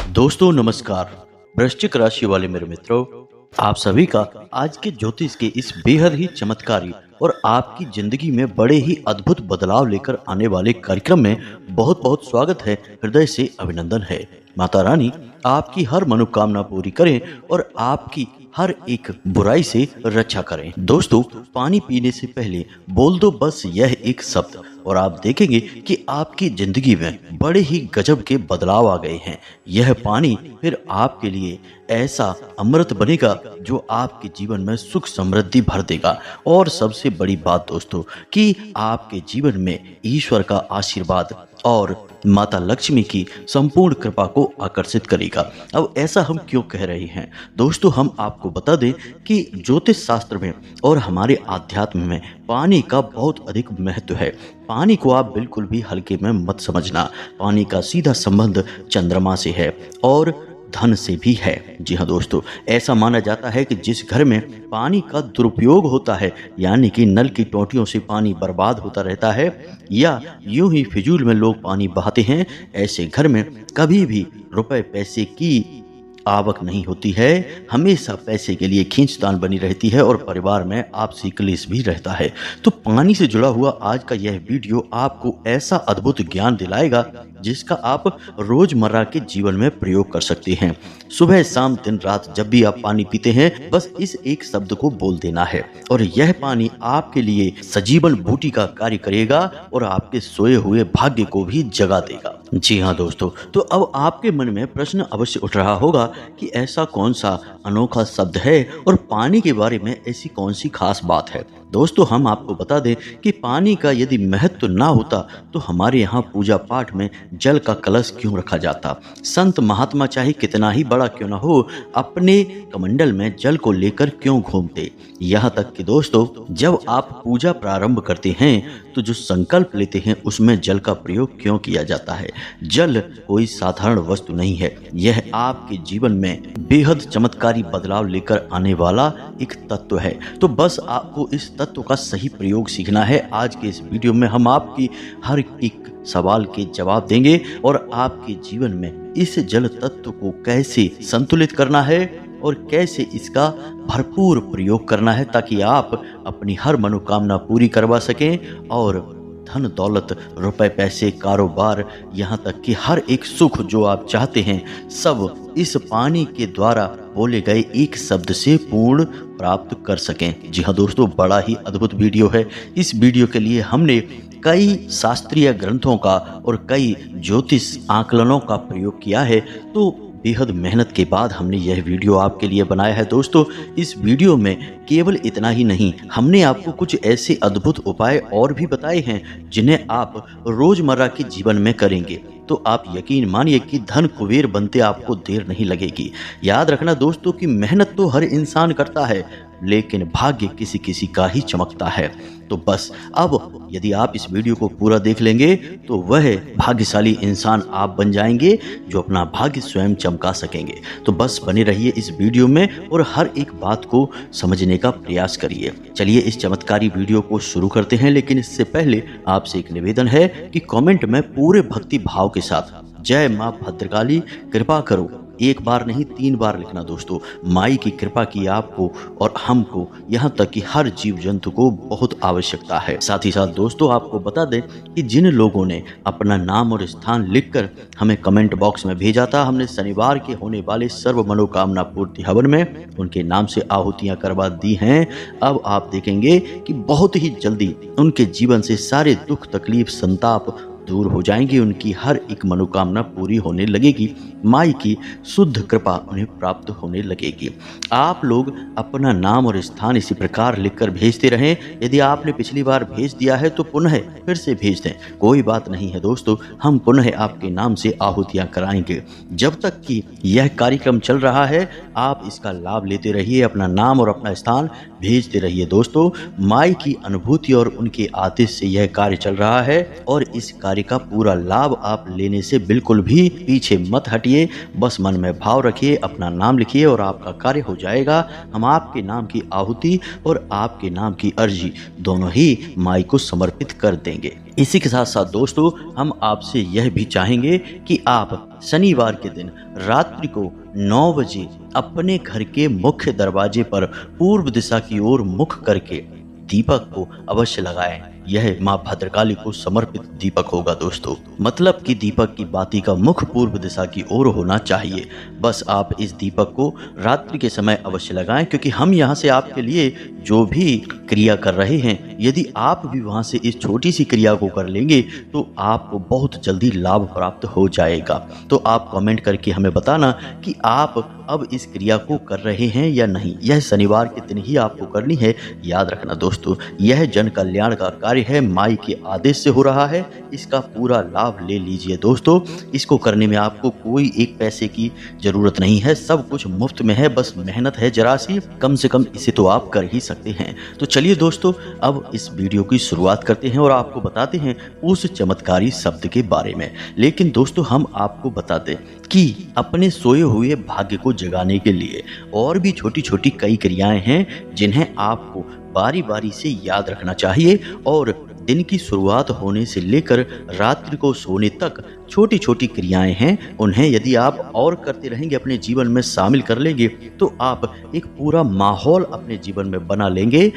दोस्तों नमस्कार। वृश्चिक राशि वाले मेरे मित्रों, आप सभी का आज के ज्योतिष के इस बेहद ही चमत्कारी और आपकी जिंदगी में बड़े ही अद्भुत बदलाव लेकर आने वाले कार्यक्रम में बहुत बहुत स्वागत है। हृदय से अभिनंदन है। माता रानी आपकी हर मनोकामना पूरी करें और आपकी हर एक बुराई से रक्षा करें। दोस्तों, पानी पीने से पहले बोल दो बस यह एक शब्द और आप देखेंगे कि आपकी जिंदगी में बड़े ही गजब के बदलाव आ गए हैं। यह पानी फिर आपके लिए ऐसा अमृत बनेगा जो आपके जीवन में सुख समृद्धि भर देगा। और सबसे बड़ी बात दोस्तों कि आपके जीवन में ईश्वर का आशीर्वाद और माता लक्ष्मी की संपूर्ण कृपा को आकर्षित करेगा। अब ऐसा हम क्यों कह रहे हैं दोस्तों, हम आपको बता दें कि ज्योतिष शास्त्र में और हमारे आध्यात्म में पानी का बहुत अधिक महत्व है। पानी को आप बिल्कुल भी हल्के में मत समझना। पानी का सीधा संबंध चंद्रमा से है और धन से भी है। जी हाँ दोस्तों, ऐसा माना जाता है कि जिस घर में पानी का दुरुपयोग होता है, यानी कि नल की टोंटियों से पानी बर्बाद होता रहता है या यूं ही फिजूल में लोग पानी बहाते हैं, ऐसे घर में कभी भी रुपए पैसे की आवक नहीं होती है। हमेशा पैसे के लिए खींचतान बनी रहती है और परिवार में आपसी क्लेश भी रहता है। तो पानी से जुड़ा हुआ आज का यह वीडियो आपको ऐसा अद्भुत ज्ञान दिलाएगा जिसका आप रोजमर्रा के जीवन में प्रयोग कर सकते हैं। सुबह शाम दिन रात जब भी आप पानी पीते हैं, बस इस एक शब्द को बोल देना है और यह पानी आपके लिए सजीवन बूटी का कार्य करेगा और आपके सोए हुए भाग्य को भी जगा देगा। जी हाँ दोस्तों, तो अब आपके मन में प्रश्न अवश्य उठ रहा होगा कि ऐसा कौन सा अनोखा शब्द है और पानी के बारे में ऐसी कौन सी खास बात है। दोस्तों, हम आपको बता दें कि पानी का यदि महत्व ना होता तो हमारे यहाँ पूजा पाठ में जल का कलश क्यों रखा जाता। संत महात्मा चाहे कितना ही बड़ा क्यों ना हो, अपने कमंडल में जल को लेकर क्यों घूमते। यहाँ तक कि दोस्तों, जब आप पूजा प्रारंभ करते हैं तो जो संकल्प लेते हैं उसमें जल का प्रयोग क्यों किया जाता है। जल कोई साधारण वस्तु नहीं है, यह आपके जीवन में बेहद चमत्कारी बदलाव लेकर आने वाला एक तत्व है। तो बस आपको इस तत्व का सही प्रयोग सीखना है। आज के इस वीडियो में हम आपकी हर एक सवाल के जवाब देंगे और आपके जीवन में इस जल तत्व को कैसे संतुलित करना है और कैसे इसका भरपूर प्रयोग करना है ताकि आप अपनी हर मनोकामना पूरी करवा सकें और धन दौलत रुपए पैसे कारोबार यहाँ तक कि हर एक सुख जो आप चाहते हैं सब इस पानी के द्वारा बोले गए एक शब्द से पूर्ण प्राप्त कर सकें। जी हाँ दोस्तों, बड़ा ही अद्भुत वीडियो है। इस वीडियो के लिए हमने कई शास्त्रीय ग्रंथों का और कई ज्योतिष आकलनों का प्रयोग किया है। तो बेहद मेहनत के बाद हमने यह वीडियो आपके लिए बनाया है। दोस्तों, इस वीडियो में केवल इतना ही नहीं, हमने आपको कुछ ऐसे अद्भुत उपाय और भी बताए हैं जिन्हें आप रोजमर्रा के जीवन में करेंगे तो आप यकीन मानिए कि धन कुबेर बनते आपको देर नहीं लगेगी। याद रखना दोस्तों कि मेहनत तो हर इंसान करता है लेकिन भाग्य किसी किसी का ही चमकता है। तो बस अब यदि आप इस वीडियो को पूरा देख लेंगे तो वह भाग्यशाली इंसान आप बन जाएंगे जो अपना भाग्य स्वयं चमका सकेंगे। तो बस बने रहिए इस वीडियो में और हर एक बात को समझने का प्रयास करिए। चलिए इस चमत्कारी वीडियो को शुरू करते हैं, लेकिन इससे पहले आपसे एक निवेदन है कि कमेंट में पूरे भक्ति भाव के साथ जय मां भद्रकाली कृपा करो एक बार नहीं 3 बार लिखना। दोस्तों, माई की कृपा की आपको और हमको यहाँ तक कि हर जीव जंतु को बहुत आवश्यकता है। साथ ही साथ दोस्तों आपको बता दें कि जिन लोगों ने अपना नाम और स्थान लिखकर हमें कमेंट बॉक्स में भेजा था, हमने शनिवार के होने वाले सर्व मनोकामना पूर्ति हवन में उनके नाम से आहुतियां करवा दी हैं। अब आप देखेंगे कि बहुत ही जल्दी उनके जीवन से सारे दुख तकलीफ संताप दूर हो जाएंगी, उनकी हर एक मनोकामना पूरी होने लगेगी, माई की शुद्ध कृपा उन्हें प्राप्त होने लगेगी। आप लोग अपना नाम और स्थान इसी प्रकार लिखकर भेजते रहें। यदि आपने पिछली बार भेज दिया है तो पुनः फिर से भेज दें, कोई बात नहीं है दोस्तों, हम पुनः आपके नाम से आहुतियां कराएंगे। जब तक कि यह कार्यक्रम चल रहा है आप इसका लाभ लेते रहिए, अपना नाम और अपना स्थान भेजते रहिए। दोस्तों, माई की अनुभूति और उनके आदेश से यह कार्य चल रहा है और इस कार्य कार्य का पूरा लाभ आप लेने से बिल्कुल भी पीछे मत हटिए। बस मन में भाव रखिए, अपना नाम लिखिए और आपका कार्य हो जाएगा। हम आपके नाम की आहुति और आपके नाम की अर्जी दोनों ही माई को समर्पित कर देंगे। इसी के साथ साथ दोस्तों, हम आपसे यह भी चाहेंगे कि आप शनिवार के दिन रात्रि को 9 बजे अपने घर के मुख्य दरवाजे पर पूर्व दिशा की ओर मुख करके दीपक को अवश्य लगाएं। यह माँ भद्रकाली को समर्पित दीपक होगा दोस्तों। मतलब कि दीपक की बाती का मुख पूर्व दिशा की ओर होना चाहिए। बस आप इस दीपक को रात्रि के समय अवश्य लगाएं, क्योंकि हम यहाँ से आपके लिए जो भी क्रिया कर रहे हैं, यदि आप भी वहाँ से इस छोटी सी क्रिया को कर लेंगे तो आपको बहुत जल्दी लाभ प्राप्त हो जाएगा। तो आप कमेंट करके हमें बताना कि आप अब इस क्रिया को कर रहे हैं या नहीं। यह शनिवार के दिन ही आपको करनी है। याद रखना दोस्तों, यह जन कल्याण का कार्य है, माई के आदेश से हो रहा है। इसका पूरा लाभ ले लीजिए दोस्तों। इसको करने में आपको कोई एक पैसे की जरूरत नहीं है, सब कुछ मुफ्त में है। बस मेहनत है जरा सी, कम से कम इसे तो आप कर ही सकते हैं। तो चलिए दोस्तों, अब इस वीडियो की शुरुआत करते हैं और आपको बताते हैं उस चमत्कारी शब्द के बारे में। लेकिन दोस्तों, हम आपको बता दें कि अपने सोए हुए भाग्य को जगाने के लिए और भी छोटी छोटी कई क्रियाएं हैं जिन्हें आपको बारी बारी से याद रखना चाहिए। और दिन की शुरुआत होने से लेकर रात्रि को सोने तक छोटी छोटी क्रियाएं हैं, उन्हें यदि आप और करते रहेंगे, अपने जीवन में शामिल कर लेंगे, तो आप एक पूरा माहौल अपने जीवन में बना लेंगे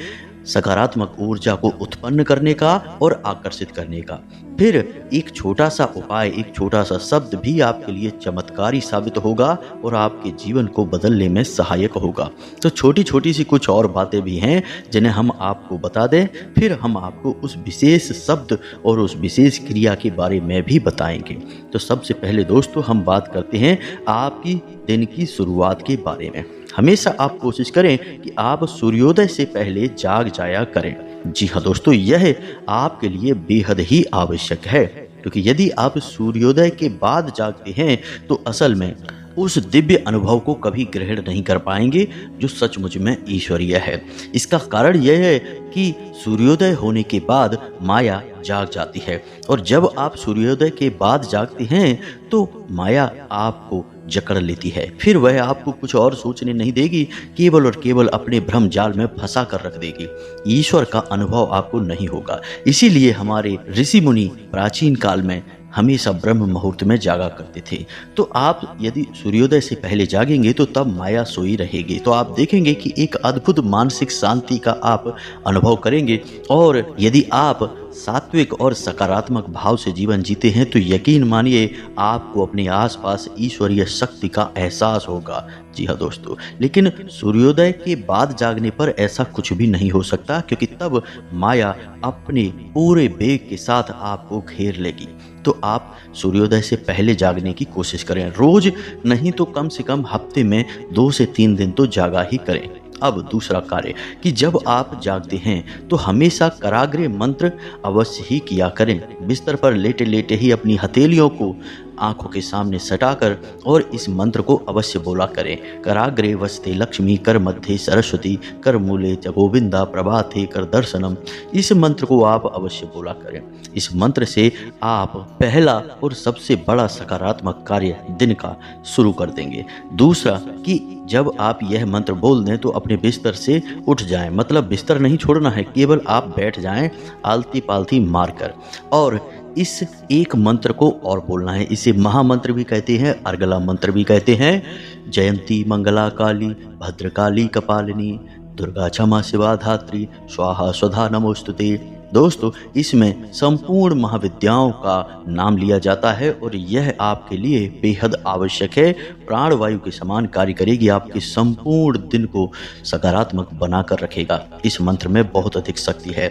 सकारात्मक ऊर्जा को उत्पन्न करने का और आकर्षित करने का। फिर एक छोटा सा उपाय, एक छोटा सा शब्द भी आपके लिए चमत्कारी साबित होगा और आपके जीवन को बदलने में सहायक होगा। तो छोटी छोटी सी कुछ और बातें भी हैं जिन्हें हम आपको बता दें, फिर हम आपको उस विशेष शब्द और उस विशेष क्रिया के बारे में भी बताएंगे। तो सबसे पहले दोस्तों, हम बात करते हैं आपकी दिन की शुरुआत के बारे में। हमेशा आप कोशिश करें कि आप सूर्योदय से पहले जाग जाया करें। जी हाँ दोस्तों, यह आपके लिए बेहद ही आवश्यक है, क्योंकि यदि आप सूर्योदय के बाद जागते हैं तो असल में उस दिव्य अनुभव को कभी ग्रहण नहीं कर पाएंगे जो सचमुच में ईश्वरीय है। इसका कारण यह है कि सूर्योदय होने के बाद माया जाग जाती है, और जब आप सूर्योदय के बाद जागते हैं तो माया आपको जकड़ लेती है। फिर वह आपको कुछ और सोचने नहीं देगी, केवल और केवल अपने भ्रम जाल में फंसा कर रख देगी। ईश्वर का अनुभव आपको नहीं होगा। इसीलिए हमारे ऋषि मुनि प्राचीन काल में हमेशा ब्रह्म मुहूर्त में जागा करते थे। तो आप यदि सूर्योदय से पहले जागेंगे तो तब माया सोई रहेगी। तो आप देखेंगे कि एक अद्भुत मानसिक शांति का आप अनुभव करेंगे। और यदि आप सात्विक और सकारात्मक भाव से जीवन जीते हैं तो यकीन मानिए आपको अपने आसपास ईश्वरीय शक्ति का एहसास होगा। जी हाँ दोस्तों, लेकिन सूर्योदय के बाद जागने पर ऐसा कुछ भी नहीं हो सकता, क्योंकि तब माया अपने पूरे वेग के साथ आपको घेर लेगी। तो आप सूर्योदय से पहले जागने की कोशिश करें, रोज नहीं तो कम से कम हफ्ते में 2 से 3 दिन तो जागा ही करें। अब दूसरा कार्य कि जब आप जागते हैं तो हमेशा कराग्रे मंत्र अवश्य ही किया करें। बिस्तर पर लेटे लेटे ही अपनी हथेलियों को आंखों के सामने सटाकर और इस मंत्र को अवश्य बोला करें। कराग्रे वसते लक्ष्मी, कर मध्य सरस्वती, कर मूले च गोविंदा, प्रभाते कर दर्शनम। इस मंत्र को आप अवश्य बोला करें। इस मंत्र से आप पहला और सबसे बड़ा सकारात्मक कार्य दिन का शुरू कर देंगे। दूसरा कि जब आप यह मंत्र बोल दें तो अपने बिस्तर से उठ जाएं। मतलब बिस्तर नहीं छोड़ना है, केवल आप बैठ जाएं आलती पालती मारकर, और इस एक मंत्र को और बोलना है। इसे महामंत्र भी कहते हैं, अर्गला मंत्र भी कहते हैं। जयंती मंगला काली भद्रकाली कपालिनी, दुर्गा क्षमा शिवा धात्री, स्वाहा स्वधा नमोस्तुते। दोस्तों, इसमें संपूर्ण महाविद्याओं का नाम लिया जाता है और यह आपके लिए बेहद आवश्यक है। प्राणवायु के समान कार्य करेगी, आपके संपूर्ण दिन को सकारात्मक बनाकर रखेगा। इस मंत्र में बहुत अधिक शक्ति है।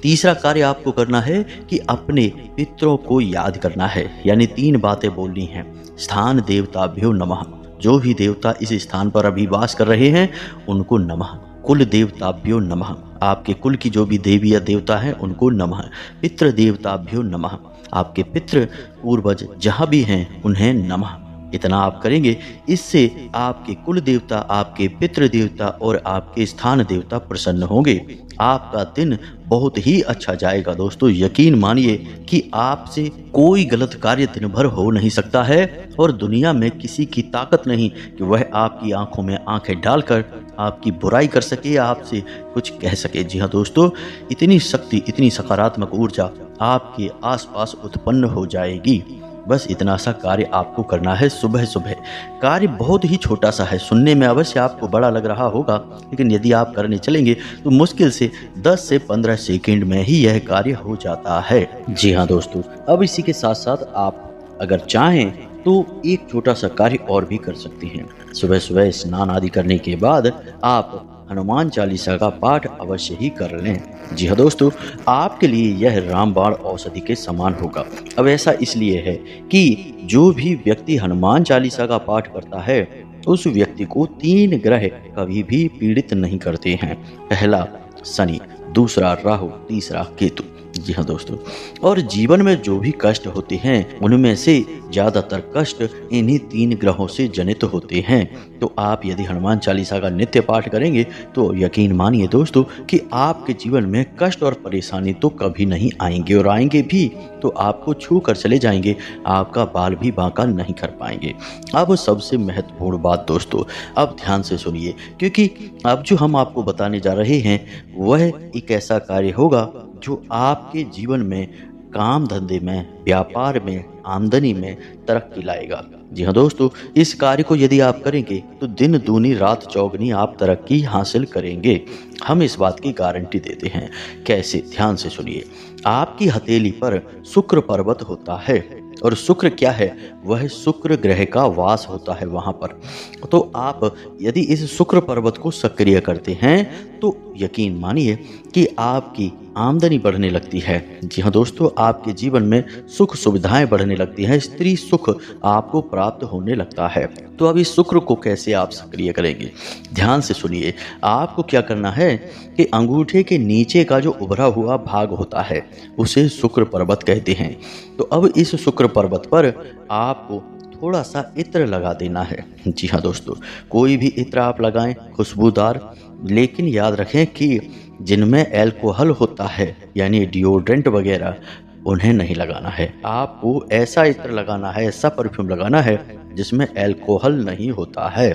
तीसरा कार्य आपको करना है कि अपने पितरों को याद करना है, यानी 3 बातें बोलनी हैं। स्थान देवताभ्यो नमः, जो भी देवता इस स्थान पर अभी वास कर रहे हैं उनको नमः। कुल देवताभ्यो नमः, आपके कुल की जो भी देवी या देवता हैं उनको नमः। पितृ देवताभ्यो नमः, आपके पितृ पूर्वज जहाँ भी हैं उन्हें नमः। इतना आप करेंगे, इससे आपके कुल देवता, आपके पितृ देवता और आपके स्थान देवता प्रसन्न होंगे। आपका दिन बहुत ही अच्छा जाएगा दोस्तों। यकीन मानिए कि आपसे कोई गलत कार्य दिन भर हो नहीं सकता है और दुनिया में किसी की ताकत नहीं कि वह आपकी आंखों में आंखें डालकर आपकी बुराई कर सके या आपसे कुछ कह सके। जी हाँ दोस्तों, इतनी शक्ति, इतनी सकारात्मक ऊर्जा आपके आसपास उत्पन्न हो जाएगी। बस इतना सा कार्य आपको करना है सुबह सुबह। कार्य बहुत ही छोटा सा है, सुनने में अवश्य आपको बड़ा लग रहा होगा, लेकिन यदि आप करने चलेंगे तो मुश्किल से 10 से 15 सेकंड में ही यह कार्य हो जाता है। जी हाँ दोस्तों, अब इसी के साथ साथ आप अगर चाहें तो एक छोटा सा कार्य और भी कर सकते हैं। सुबह सुबह स्नान आदि करने के बाद आप हनुमान चालीसा का पाठ अवश्य ही कर लें। जी हाँ दोस्तों, आपके लिए यह रामबाण औषधि के समान होगा। अब ऐसा इसलिए है कि जो भी व्यक्ति हनुमान चालीसा का पाठ करता है उस व्यक्ति को 3 ग्रह कभी भी पीड़ित नहीं करते हैं। पहला शनि, दूसरा राहु, तीसरा केतु। जी हाँ दोस्तों, और जीवन में जो भी कष्ट होते हैं उनमें से ज्यादातर कष्ट इन्हीं 3 ग्रहों से जनित होते हैं। तो आप यदि हनुमान चालीसा का नित्य पाठ करेंगे तो यकीन मानिए दोस्तों कि आपके जीवन में कष्ट और परेशानी तो कभी नहीं आएंगे, और आएंगे भी तो आपको छू कर चले जाएंगे, आपका बाल भी बांका नहीं कर पाएंगे। अब सबसे महत्वपूर्ण बात दोस्तों, अब ध्यान से सुनिए, क्योंकि अब जो हम आपको बताने जा रहे हैं वह एक ऐसा कार्य होगा जो आपके जीवन में, काम धंधे में, व्यापार में, आमदनी में तरक्की लाएगा। जी हाँ दोस्तों, इस कार्य को यदि आप करेंगे तो दिन दूनी रात चौगनी आप तरक्की हासिल करेंगे। हम इस बात की गारंटी देते हैं। कैसे? ध्यान से सुनिए। आपकी हथेली पर शुक्र पर्वत होता है, और शुक्र क्या है? वह शुक्र ग्रह का वास होता है वहाँ पर। तो आप यदि इस शुक्र पर्वत को सक्रिय करते हैं तो यकीन मानिए कि आपकी आमदनी बढ़ने लगती है। जी हाँ दोस्तों, आपके जीवन में सुख सुविधाएं बढ़ने लगती हैं, स्त्री सुख आपको प्राप्त होने लगता है। तो अब इस शुक्र को कैसे आप सक्रिय करेंगे? ध्यान से सुनिए। आपको क्या करना है कि अंगूठे के नीचे का जो उभरा हुआ भाग होता है उसे शुक्र पर्वत कहते हैं। तो अब इस शुक्र पर्वत पर आपको थोड़ा सा इत्र लगा देना है। जी हाँ दोस्तों, कोई भी इत्र आप लगाएं, खुशबूदार, लेकिन याद रखें कि जिनमें अल्कोहल होता है यानी डिओड्रेंट वगैरह, उन्हें नहीं लगाना है। आपको ऐसा इत्र लगाना है, ऐसा परफ्यूम लगाना है जिसमें अल्कोहल नहीं होता है,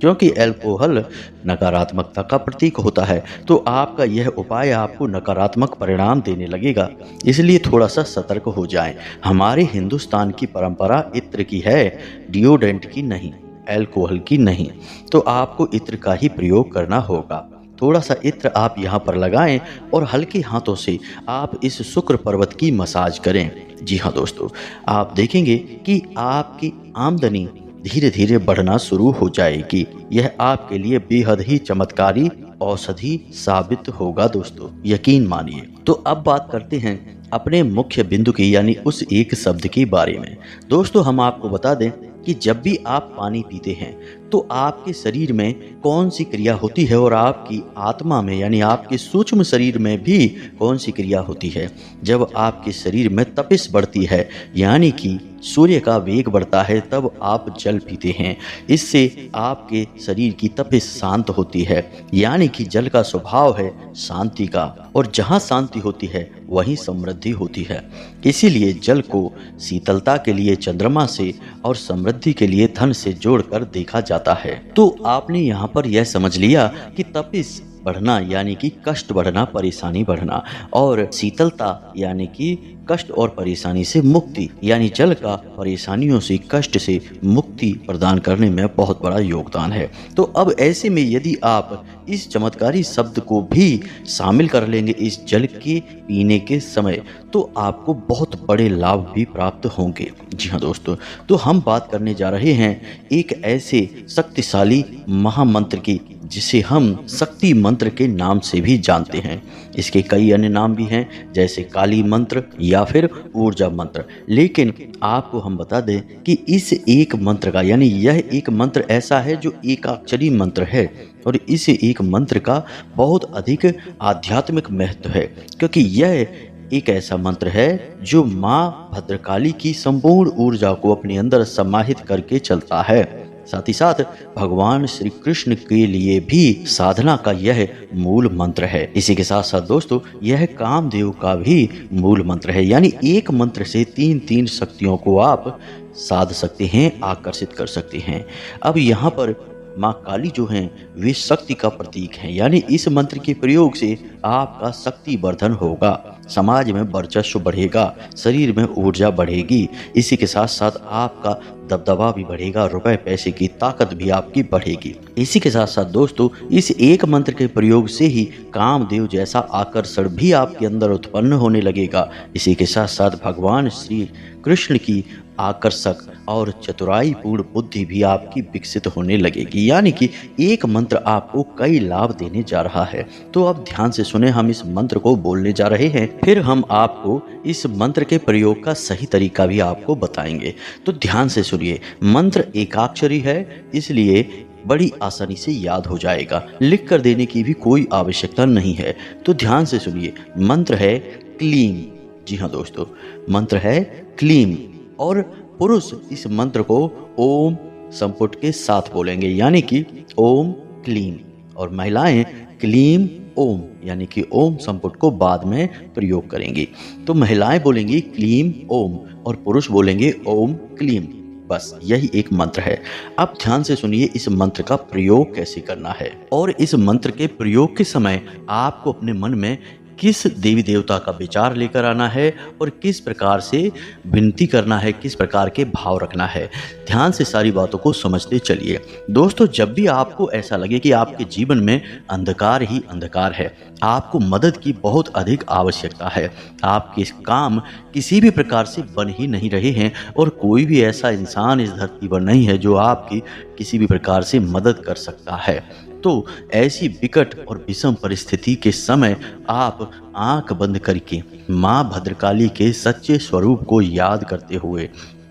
क्योंकि अल्कोहल नकारात्मकता का प्रतीक होता है। तो आपका यह उपाय आपको नकारात्मक परिणाम देने लगेगा, इसलिए थोड़ा सा सतर्क हो जाएं। हमारे हिंदुस्तान की परंपरा इत्र की है, डिओड्रेंट की नहीं, अल्कोहल की नहीं। तो आपको इत्र का ही प्रयोग करना होगा। थोड़ा सा इत्र आप यहाँ पर लगाएं और हल्के हाथों से आप इस शुक्र पर्वत की मसाज करें। जी हाँ दोस्तों, आप देखेंगे कि आपकी आमदनी धीरे धीरे बढ़ना शुरू हो जाएगी। यह आपके लिए बेहद ही चमत्कारी औषधि साबित होगा दोस्तों, यकीन मानिए। तो अब बात करते हैं अपने मुख्य बिंदु की, यानी उस एक शब्द के बारे में। दोस्तों, हम आपको बता दें कि जब भी आप पानी पीते हैं तो आपके शरीर में कौन सी क्रिया होती है और आपकी आत्मा में यानी आपके सूक्ष्म शरीर में भी कौन सी क्रिया होती है। जब आपके शरीर में तपिश बढ़ती है यानी कि सूर्य का वेग बढ़ता है, तब आप जल पीते हैं। इससे आपके शरीर की तपिश शांत होती है, यानी कि जल का स्वभाव है शांति का, और जहाँ शांति होती है वहीं समृद्धि होती है। इसीलिए जल को शीतलता के लिए चंद्रमा से और समृद्धि के लिए धन से जोड़कर देखा जाता है। तो आपने यहाँ पर यह समझ लिया कि तपिश बढ़ना यानी कि कष्ट बढ़ना, परेशानी बढ़ना, और शीतलता यानी कि कष्ट और परेशानी से मुक्ति, यानी जल का परेशानियों से, कष्ट से मुक्ति प्रदान करने में बहुत बड़ा योगदान है। तो अब ऐसे में यदि आप इस चमत्कारी शब्द को भी शामिल कर लेंगे इस जल के पीने के समय, तो आपको बहुत बड़े लाभ भी प्राप्त होंगे। जी हाँ दोस्तों, तो हम बात करने जा रहे हैं एक ऐसे शक्तिशाली महामंत्र की जिसे हम शक्ति मंत्र के नाम से भी जानते हैं। इसके कई अन्य नाम भी हैं, जैसे काली मंत्र या फिर ऊर्जा मंत्र। लेकिन आपको हम बता दें कि इस एक मंत्र का, यानी यह एक मंत्र ऐसा है जो एकाक्षरी मंत्र है, और इस एक मंत्र का बहुत अधिक आध्यात्मिक महत्व है, क्योंकि यह एक ऐसा मंत्र है जो माँ भद्रकाली की संपूर्ण ऊर्जा को अपने अंदर समाहित करके चलता है। साथ ही साथ भगवान श्री कृष्ण के लिए भी साधना का यह मूल मंत्र है। इसी के साथ साथ दोस्तों यह कामदेव का भी मूल मंत्र है, यानी एक मंत्र से तीन तीन शक्तियों को आप साध सकते हैं, आकर्षित कर सकते हैं। अब यहाँ पर माँ काली जो हैं वे शक्ति का प्रतीक हैं, यानी इस मंत्र के प्रयोग से आपका शक्ति वर्धन होगा, समाज में वर्चस्व बढ़ेगा, शरीर में ऊर्जा बढ़ेगी। इसी के साथ साथ आपका दबदबा भी बढ़ेगा, रुपए पैसे की ताकत भी आपकी बढ़ेगी। इसी के साथ साथ दोस्तों इस एक मंत्र के प्रयोग से ही कामदेव जैसा आकर्षण भी आपके अंदर उत्पन्न होने लगेगा। इसी के साथ साथ भगवान श्री कृष्ण की आकर्षक और चतुराई पूर्ण बुद्धि भी आपकी विकसित होने लगेगी, यानी कि एक मंत्र आपको कई लाभ देने जा रहा है। तो अब ध्यान से सुने, हम इस मंत्र को बोलने जा रहे हैं, फिर हम आपको इस मंत्र के प्रयोग का सही तरीका भी आपको बताएंगे। तो ध्यान से सुनिए, मंत्र एकाक्षरी है, इसलिए बड़ी आसानी से याद हो जाएगा, लिख कर देने की भी कोई आवश्यकता नहीं है। तो ध्यान से सुनिए, मंत्र है क्लीम। जी हाँ दोस्तों, मंत्र है क्लीम, और पुरुष इस मंत्र को ओम संपुट के साथ बोलेंगे, यानी कि ओम क्लीम, और महिलाएं क्लीम ओम यानी कि ओम संपुट को बाद में प्रयोग करेंगी। तो महिलाएं बोलेंगी क्लीम ओम और पुरुष बोलेंगे ओम क्लीम, बस यही एक मंत्र है। अब ध्यान से सुनिए इस मंत्र का प्रयोग कैसे करना है, और इस मंत्र के प्रयोग के समय आपको अपने मन में किस देवी देवता का विचार लेकर आना है और किस प्रकार से विनती करना है, किस प्रकार के भाव रखना है। ध्यान से सारी बातों को समझते चलिए। दोस्तों जब भी आपको ऐसा लगे कि आपके जीवन में अंधकार ही अंधकार है, आपको मदद की बहुत अधिक आवश्यकता है, आपके काम किसी भी प्रकार से बन ही नहीं रहे हैं और कोई भी ऐसा इंसान इस धरती पर नहीं है जो आपकी किसी भी प्रकार से मदद कर सकता है, तो ऐसी विकट और विषम परिस्थिति के समय आप आंख बंद करके माँ भद्रकाली के सच्चे स्वरूप को याद करते हुए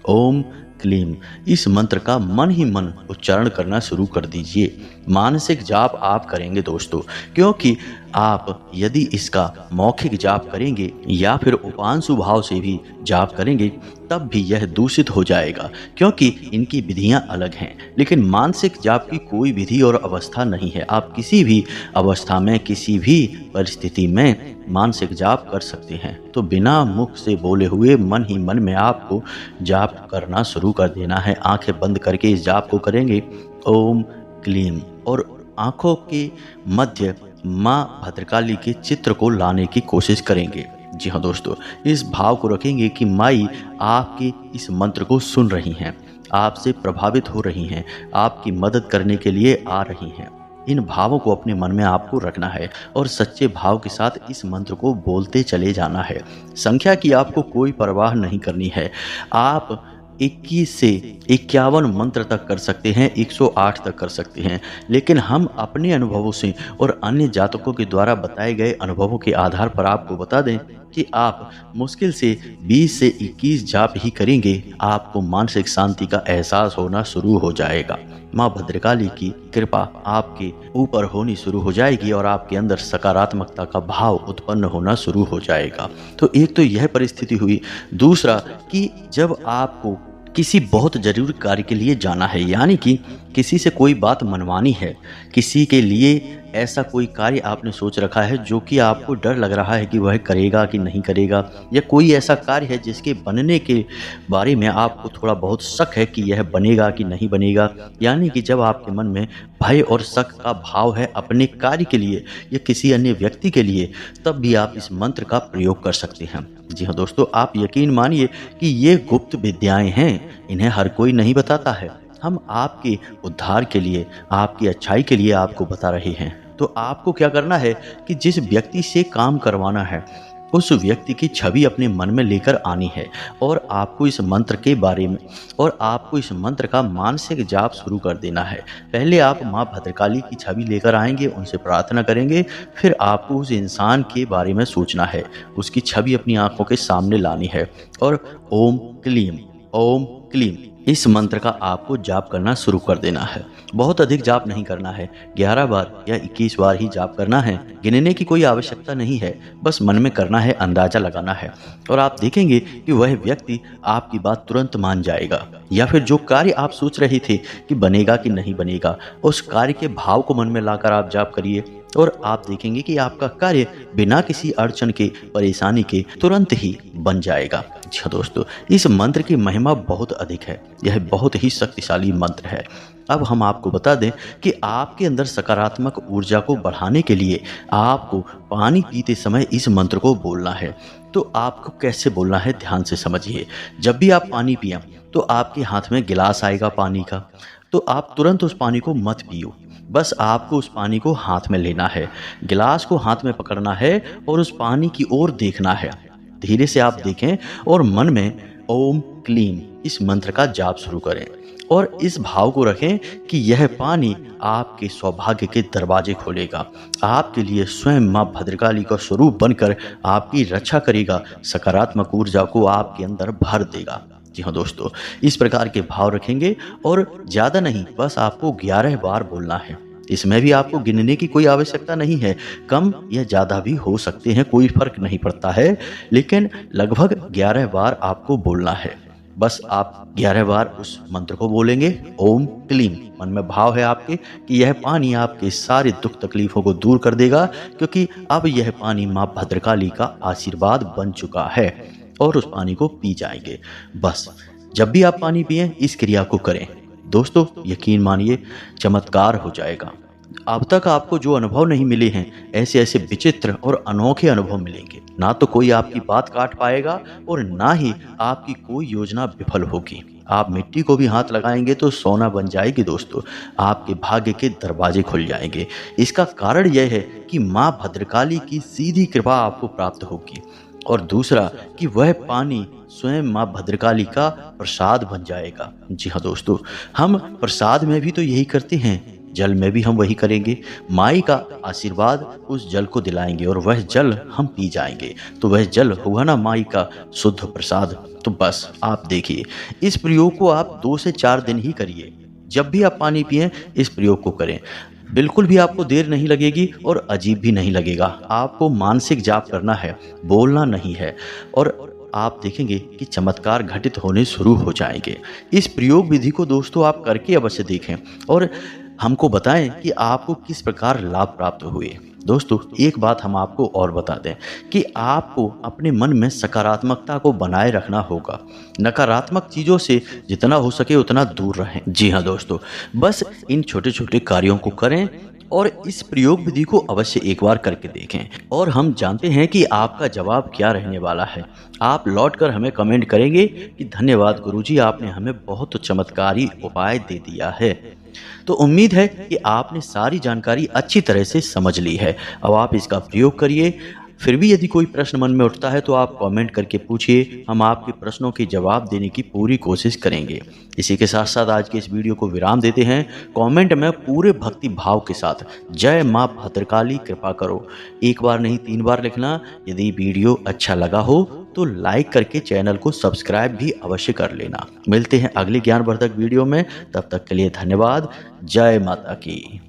ओम क्लीम इस मंत्र का मन ही मन उच्चारण करना शुरू कर दीजिए। मानसिक जाप आप करेंगे दोस्तों, क्योंकि आप यदि इसका मौखिक जाप करेंगे या फिर उपांशु भाव से भी जाप करेंगे तब भी यह दूषित हो जाएगा, क्योंकि इनकी विधियां अलग हैं। लेकिन मानसिक जाप की कोई विधि और अवस्था नहीं है, आप किसी भी अवस्था में किसी भी परिस्थिति में मानसिक जाप कर सकते हैं। तो बिना मुख से बोले हुए मन ही मन में आपको जाप करना शुरू कर देना है। आंखें बंद करके इस जाप को करेंगे ओम क्लीम, और आंखों के मध्य माँ भद्रकाली के चित्र को लाने की कोशिश करेंगे। जी हाँ दोस्तों, इस भाव को रखेंगे कि माई आपके इस मंत्र को सुन रही हैं, आपसे प्रभावित हो रही हैं, आपकी मदद करने के लिए आ रही हैं। इन भावों को अपने मन में आपको रखना है और सच्चे भाव के साथ इस मंत्र को बोलते चले जाना है। संख्या की आपको कोई परवाह नहीं करनी है। आप 21 से 51 मंत्र तक कर सकते हैं, 108 तक कर सकते हैं, लेकिन हम अपने अनुभवों से और अन्य जातकों के द्वारा बताए गए अनुभवों के आधार पर आपको बता दें कि आप मुश्किल से 20 से 21 जाप ही करेंगे, आपको मानसिक शांति का एहसास होना शुरू हो जाएगा। माँ भद्रकाली की कृपा आपके ऊपर होनी शुरू हो जाएगी और आपके अंदर सकारात्मकता का भाव उत्पन्न होना शुरू हो जाएगा। तो एक तो यह परिस्थिति हुई। दूसरा कि जब आपको किसी बहुत जरूरी कार्य के लिए जाना है, यानी कि किसी से कोई बात मनवानी है, किसी के लिए ऐसा कोई कार्य आपने सोच रखा है जो कि आपको डर लग रहा है कि वह करेगा कि नहीं करेगा, या कोई ऐसा कार्य है जिसके बनने के बारे में आपको थोड़ा बहुत शक है कि यह बनेगा कि नहीं बनेगा, यानी कि जब आपके मन में भय और शक का भाव है अपने कार्य के लिए या किसी अन्य व्यक्ति के लिए, तब भी आप इस मंत्र का प्रयोग कर सकते हैं। जी हाँ दोस्तों, आप यकीन मानिए कि ये गुप्त विद्याएं हैं, इन्हें हर कोई नहीं बताता है। हम आपके उद्धार के लिए, आपकी अच्छाई के लिए आपको बता रहे हैं। तो आपको क्या करना है कि जिस व्यक्ति से काम करवाना है उस व्यक्ति की छवि अपने मन में लेकर आनी है, और आपको इस मंत्र के बारे में और आपको इस मंत्र का मानसिक जाप शुरू कर देना है। पहले आप माँ भद्रकाली की छवि लेकर आएंगे, उनसे प्रार्थना करेंगे, फिर आपको उस इंसान के बारे में सोचना है, उसकी छवि अपनी आंखों के सामने लानी है और ओम क्लीम इस मंत्र का आपको जाप करना शुरू कर देना है। बहुत अधिक जाप नहीं करना है, 11 बार या 21 बार ही जाप करना है। गिनने की कोई आवश्यकता नहीं है, बस मन में करना है, अंदाजा लगाना है और आप देखेंगे कि वह व्यक्ति आपकी बात तुरंत मान जाएगा। या फिर जो कार्य आप सोच रहे थे कि बनेगा कि नहीं बनेगा, उस कार्य के भाव को मन में लाकर आप जाप करिए और आप देखेंगे कि आपका कार्य बिना किसी अड़चन के, परेशानी के तुरंत ही बन जाएगा। जी हाँ दोस्तों, इस मंत्र की महिमा बहुत अधिक है, यह बहुत ही शक्तिशाली मंत्र है। अब हम आपको बता दें कि आपके अंदर सकारात्मक ऊर्जा को बढ़ाने के लिए आपको पानी पीते समय इस मंत्र को बोलना है। तो आपको कैसे बोलना है, ध्यान से समझिए। जब भी आप पानी पिएं तो आपके हाथ में गिलास आएगा पानी का, तो आप तुरंत उस पानी को मत पियो, बस आपको उस पानी को हाथ में लेना है, गिलास को हाथ में पकड़ना है और उस पानी की ओर देखना है। धीरे से आप देखें और मन में ओम क्लीम इस मंत्र का जाप शुरू करें और इस भाव को रखें कि यह पानी आपके सौभाग्य के दरवाजे खोलेगा, आपके लिए स्वयं माँ भद्रकाली का स्वरूप बनकर आपकी रक्षा करेगा, सकारात्मक ऊर्जा को आपके अंदर भर देगा। जी हाँ दोस्तों, इस प्रकार के भाव रखेंगे और ज़्यादा नहीं, बस आपको 11 बार बोलना है। इसमें भी आपको गिनने की कोई आवश्यकता नहीं है, कम या ज़्यादा भी हो सकते हैं, कोई फर्क नहीं पड़ता है, लेकिन लगभग 11 बार आपको बोलना है। बस आप 11 बार उस मंत्र को बोलेंगे, ओम क्लीम। मन में भाव है आपके कि यह पानी आपके सारे दुख तकलीफों को दूर कर देगा, क्योंकि अब यह पानी माँ भद्रकाली का आशीर्वाद बन चुका है और उस पानी को पी जाएंगे। बस जब भी आप पानी पिएं इस क्रिया को करें दोस्तों, यकीन मानिए चमत्कार हो जाएगा। अब तक आपको जो अनुभव नहीं मिले हैं, ऐसे ऐसे विचित्र और अनोखे अनुभव मिलेंगे। ना तो कोई आपकी बात काट पाएगा और ना ही आपकी कोई योजना विफल होगी। आप मिट्टी को भी हाथ लगाएंगे तो सोना बन जाएगी दोस्तों, आपके भाग्य के दरवाजे खुल जाएंगे। इसका कारण यह है कि माँ भद्रकाली की सीधी कृपा आपको प्राप्त होगी और दूसरा कि वह पानी स्वयं माँ भद्रकाली का प्रसाद बन जाएगा। जी हाँ दोस्तों, हम प्रसाद में भी तो यही करते हैं, जल में भी हम वही करेंगे। माई का आशीर्वाद उस जल को दिलाएंगे और वह जल हम पी जाएंगे, तो वह जल हुआ ना माई का शुद्ध प्रसाद। तो बस आप देखिए, इस प्रयोग को आप 2 से 4 दिन ही करिए। जब भी आप पानी पिएं इस प्रयोग को करें, बिल्कुल भी आपको देर नहीं लगेगी और अजीब भी नहीं लगेगा। आपको मानसिक जाप करना है, बोलना नहीं है और आप देखेंगे कि चमत्कार घटित होने शुरू हो जाएंगे। इस प्रयोग विधि को दोस्तों आप करके अवश्य देखें और हमको बताएं कि आपको किस प्रकार लाभ प्राप्त हुए। दोस्तों एक बात हम आपको और बता दें कि आपको अपने मन में सकारात्मकता को बनाए रखना होगा, नकारात्मक चीज़ों से जितना हो सके उतना दूर रहें। जी हाँ दोस्तों, बस इन छोटे छोटे कार्यों को करें और इस प्रयोग विधि को अवश्य एक बार करके देखें और हम जानते हैं कि आपका जवाब क्या रहने वाला है। आप लौटकर हमें कमेंट करेंगे कि धन्यवाद गुरुजी, आपने हमें बहुत चमत्कारी उपाय दे दिया है। तो उम्मीद है कि आपने सारी जानकारी अच्छी तरह से समझ ली है। अब आप इसका प्रयोग करिए। फिर भी यदि कोई प्रश्न मन में उठता है तो आप कमेंट करके पूछिए, हम आपके प्रश्नों के जवाब देने की पूरी कोशिश करेंगे। इसी के साथ साथ आज के इस वीडियो को विराम देते हैं। कमेंट में पूरे भक्ति भाव के साथ जय माँ भद्रकाली कृपा करो 1 बार नहीं 3 बार लिखना। यदि वीडियो अच्छा लगा हो तो लाइक करके चैनल को सब्सक्राइब भी अवश्य कर लेना। मिलते हैं अगले ज्ञानवर्धक वीडियो में, तब तक के लिए धन्यवाद। जय माता की।